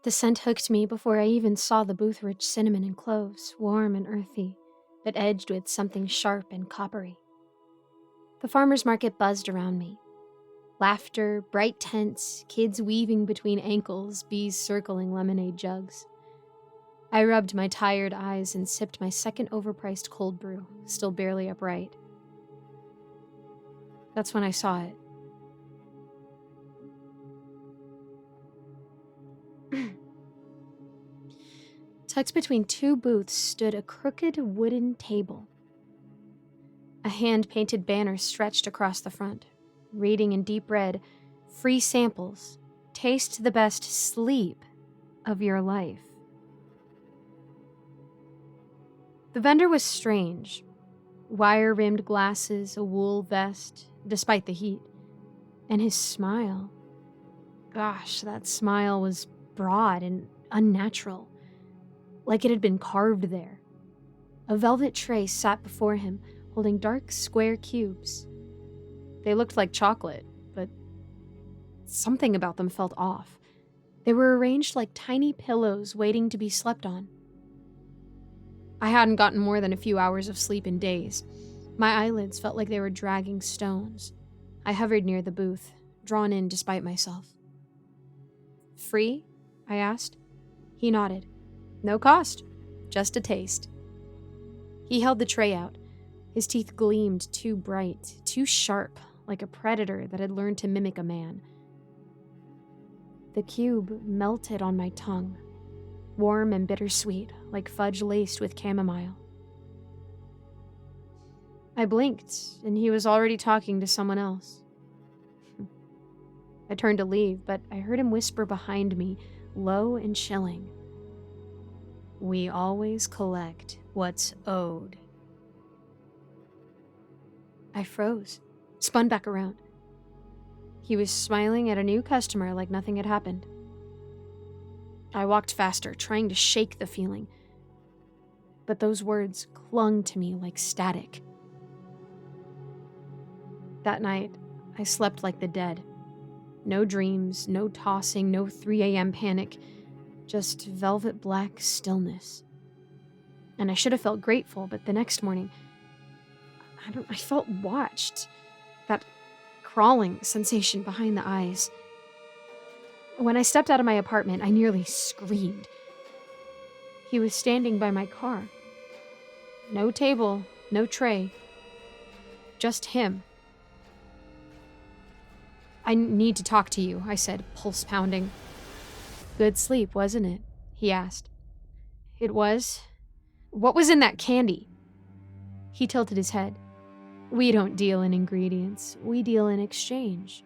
The scent hooked me before I even saw the booth-rich cinnamon and cloves, warm and earthy, but edged with something sharp and coppery. The farmer's market buzzed around me. Laughter, bright tents, kids weaving between ankles, bees circling lemonade jugs. I rubbed my tired eyes and sipped my second overpriced cold brew, still barely upright. That's when I saw it. Tucked between two booths stood a crooked wooden table. A hand-painted banner stretched across the front, reading in deep red, "Free samples. Taste the best sleep of your life." The vendor was strange. Wire-rimmed glasses, a wool vest, despite the heat. And his smile. Gosh, that smile was broad and unnatural, like it had been carved there. A velvet tray sat before him, holding dark, square cubes. They looked like chocolate, but something about them felt off. They were arranged like tiny pillows waiting to be slept on. I hadn't gotten more than a few hours of sleep in days. My eyelids felt like they were dragging stones. I hovered near the booth, drawn in despite myself. "Free?" I asked. He nodded. "No cost, just a taste." He held the tray out. His teeth gleamed too bright, too sharp, like a predator that had learned to mimic a man. The cube melted on my tongue, warm and bittersweet, like fudge laced with chamomile. I blinked, and he was already talking to someone else. I turned to leave, but I heard him whisper behind me, low and chilling. "We always collect what's owed." I froze, spun back around. He was smiling at a new customer like nothing had happened. I walked faster, trying to shake the feeling. But those words clung to me like static. That night, I slept like the dead. No dreams, no tossing, no 3 a.m. panic, just velvet black stillness. And I should have felt grateful, but the next morning, I felt watched. That crawling sensation behind the eyes. When I stepped out of my apartment, I nearly screamed. He was standing by my car. No table, no tray. Just him. "I need to talk to you," I said, pulse pounding. "Good sleep, wasn't it?" he asked. "It was. What was in that candy?" He tilted his head. "We don't deal in ingredients. We deal in exchange."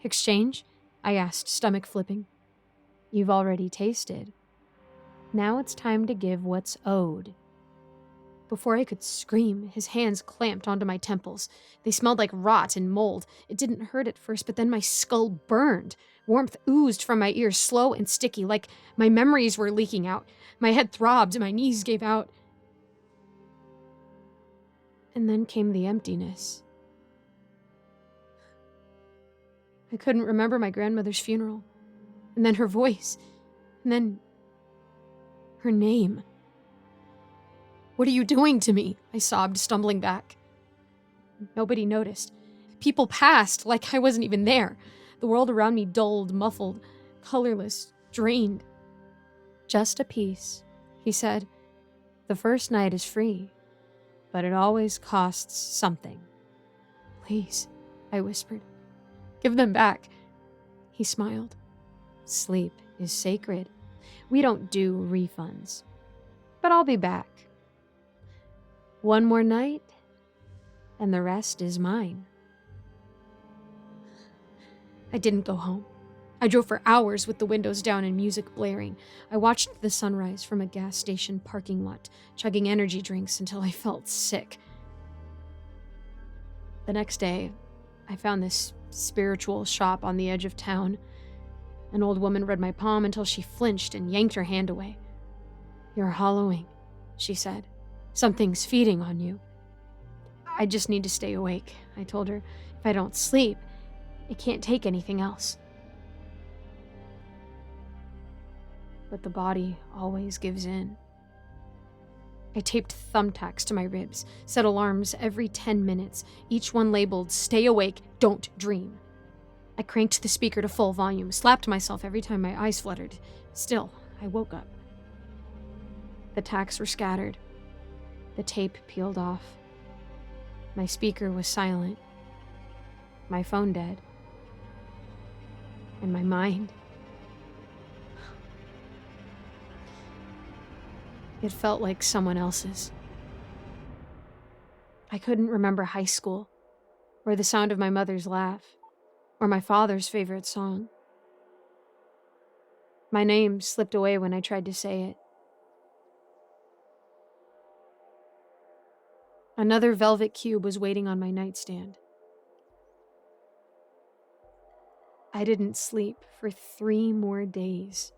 "Exchange?" I asked, stomach flipping. "You've already tasted. Now it's time to give what's owed." Before I could scream, his hands clamped onto my temples. They smelled like rot and mold. It didn't hurt at first, but then my skull burned. Warmth oozed from my ears, slow and sticky, like my memories were leaking out. My head throbbed, my knees gave out. And then came the emptiness. I couldn't remember my grandmother's funeral. And then her voice. And then her name. "What are you doing to me?" I sobbed, stumbling back. Nobody noticed. People passed like I wasn't even there. The world around me dulled, muffled, colorless, drained. "Just a piece," he said. "The first night is free, but it always costs something." "Please," I whispered. "Give them back." He smiled. "Sleep is sacred. We don't do refunds. But I'll be back. One more night, and the rest is mine." I didn't go home. I drove for hours with the windows down and music blaring. I watched the sunrise from a gas station parking lot, chugging energy drinks until I felt sick. The next day, I found this spiritual shop on the edge of town. An old woman read my palm until she flinched and yanked her hand away. "You're hollowing," she said. "Something's feeding on you." "I just need to stay awake," I told her. "If I don't sleep, I can't take anything else." but the body always gives in. I taped thumbtacks to my ribs, set alarms every 10 minutes, each one labeled, "Stay awake, don't dream." I cranked the speaker to full volume, slapped myself every time my eyes fluttered. Still, I woke up. The tacks were scattered. The tape peeled off. My speaker was silent. My phone dead. And my mind. It felt like someone else's. I couldn't remember high school, or the sound of my mother's laugh, or my father's favorite song. My name slipped away when I tried to say it. Another velvet cube was waiting on my nightstand. I didn't sleep for 3 more days.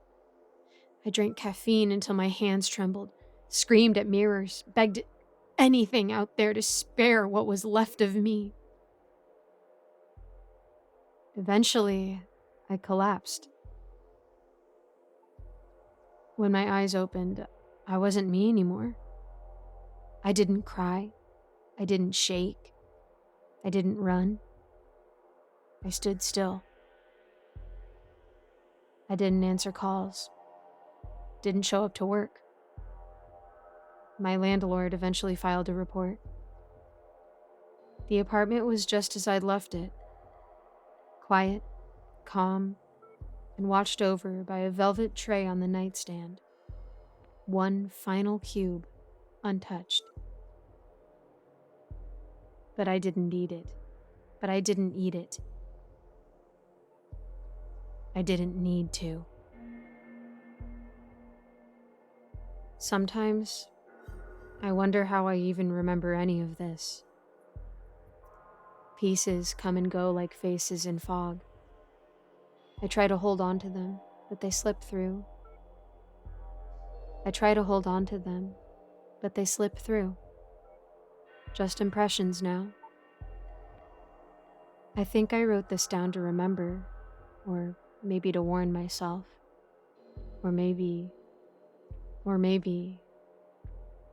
I drank caffeine until my hands trembled, screamed at mirrors, begged anything out there to spare what was left of me. Eventually, I collapsed. When my eyes opened, I wasn't me anymore. I didn't cry. I didn't shake. I didn't run. I stood still. I didn't answer calls. Didn't show up to work. My landlord eventually filed a report. The apartment was just as I'd left it. Quiet, calm, and watched over by a velvet tray on the nightstand. One final cube, untouched. But I didn't eat it. I didn't need to. Sometimes, I wonder how I even remember any of this. Pieces come and go like faces in fog. I try to hold on to them, but they slip through. Just impressions now. I think I wrote this down to remember, or maybe to warn myself. Or maybe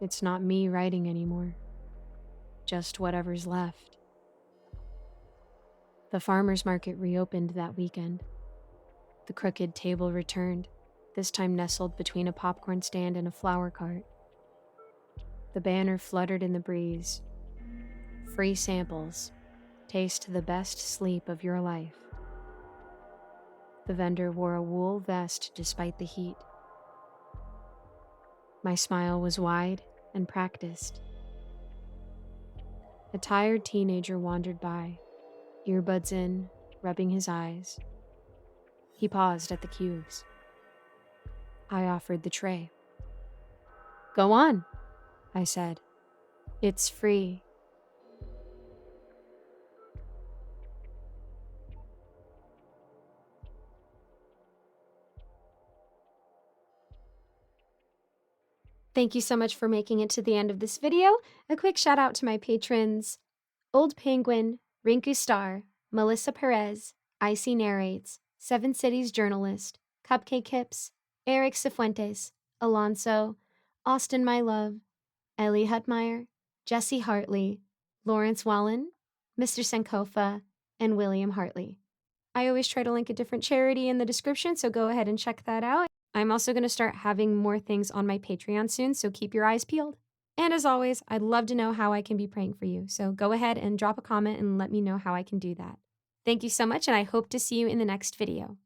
it's not me writing anymore. Just whatever's left. The farmer's market reopened that weekend. The crooked table returned, this time nestled between a popcorn stand and a flower cart. The banner fluttered in the breeze. Free samples. Taste the best sleep of your life. The vendor wore a wool vest despite the heat. My smile was wide and practiced. A tired teenager wandered by, earbuds in, rubbing his eyes. He paused at the cubes. I offered the tray. "Go on," I said. "It's free." Thank you so much for making it to the end of this video. A quick shout out to my patrons, Old Penguin, Rinku Star, Melissa Perez, Icy Narrates, Seven Cities Journalist, Cupcake Hips, Eric Cifuentes, Alonso, Austin My Love, Ellie Hutmeyer, Jesse Hartley, Lawrence Wallen, Mr. Sankofa, and William Hartley. I always try to link a different charity in the description, so go ahead and check that out. I'm also going to start having more things on my Patreon soon, so keep your eyes peeled. And as always, I'd love to know how I can be praying for you, so go ahead and drop a comment and let me know how I can do that. Thank you so much, and I hope to see you in the next video.